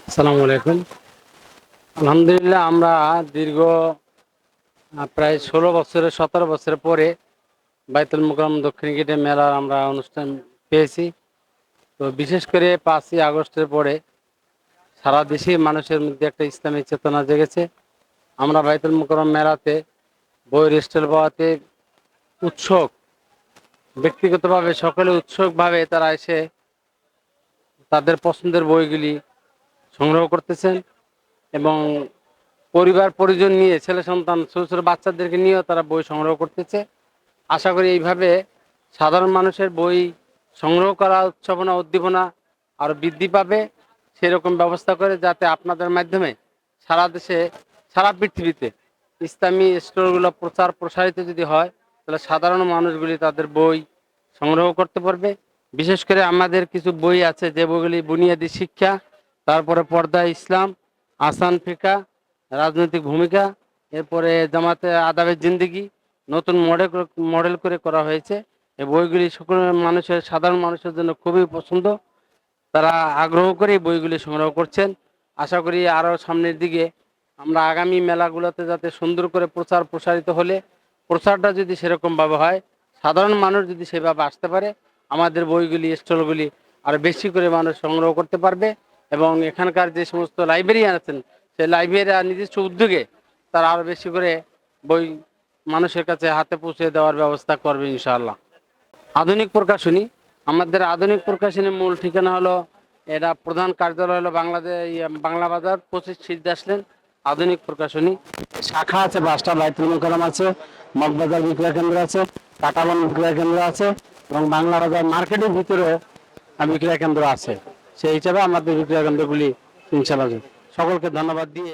আসসালামু আলাইকুম। আলহামদুলিল্লাহ আমরা দীর্ঘ প্রায় ১৬ বছরের ১৭ বছর পরে বাইতুল মোকাররম দক্ষিণ গেটে মেলার আমরা অনুষ্ঠান পেয়েছি। তো বিশেষ করে ৫ই আগস্টের পরে সারা দেশেই মানুষের মধ্যে একটা ইসলামী চেতনা জেগেছে। আমরা বাইতুল মোকাররম মেলাতে বইয়ের স্টল পাওয়াতে উৎসুক, ব্যক্তিগতভাবে সকলে উৎসুকভাবে তারা এসে তাদের পছন্দের বইগুলি সংগ্রহ করতেছেন এবং পরিবার পরিজন নিয়ে ছেলে সন্তান ছোট ছোট বাচ্চাদেরকে নিয়েও তারা বই সংগ্রহ করতেছে। আশা করি এইভাবে সাধারণ মানুষের বই সংগ্রহ করা উৎসাবনা উদ্দীপনা আরও বৃদ্ধি পাবে, সেরকম ব্যবস্থা করে যাতে আপনাদের মাধ্যমে সারা দেশে সারা পৃথিবীতে ইসলামী স্টোরগুলো প্রচার প্রসারিত যদি হয় তাহলে সাধারণ মানুষগুলি তাদের বই সংগ্রহ করতে পারবে। বিশেষ করে আমাদের কিছু বই আছে যে বইগুলি বুনিয়াদী শিক্ষা, তারপরে পর্দা ইসলাম, আসান ফিকা, রাজনৈতিক ভূমিকা, এরপরে জামাতে আদাবের জিন্দেগি নতুন মডেল করে করা হয়েছে। এই বইগুলি সকল মানুষের সাধারণ মানুষের জন্য খুবই পছন্দ, তারা আগ্রহ করে এই বইগুলি সংগ্রহ করছেন। আশা করি আরও সামনের দিকে আমরা আগামী মেলাগুলোতে যাতে সুন্দর করে প্রচার প্রসারিত হলে প্রচারটা যদি সেরকমভাবে হয়, সাধারণ মানুষ যদি সেভাবে আসতে পারে, আমাদের বইগুলি স্টলগুলি আরও বেশি করে মানুষ সংগ্রহ করতে পারবে এবং এখানকার যে সমস্ত লাইব্রেরিয়ান আছেন সেই লাইব্রেরিয়ান নিজস্ব উদ্যোগে তারা আরও বেশি করে বই মানুষের কাছে হাতে পৌঁছে দেওয়ার ব্যবস্থা করবে ইনশাআল্লাহ। আধুনিক প্রকাশনী, আমাদের আধুনিক প্রকাশনীর মূল ঠিকানা হলো, এটা প্রধান কার্যালয় হলো বাংলা বাজার 25 সিদ্ধি আসলেন আধুনিক প্রকাশনী। শাখা আছে 5টা, বাইতুল মোকাররম আছে, মগবাজার বিক্রয় কেন্দ্র আছে, কাটাবন বিক্রয় কেন্দ্র আছে এবং বাংলা বাজার মার্কেটের ভিতরেও বিক্রয় কেন্দ্র আছে। সেই হিসাবে আমাদের বিক্রয় কেন্দ্রগুলি ইনশাআল্লাহ। সকলকে ধন্যবাদ দিয়ে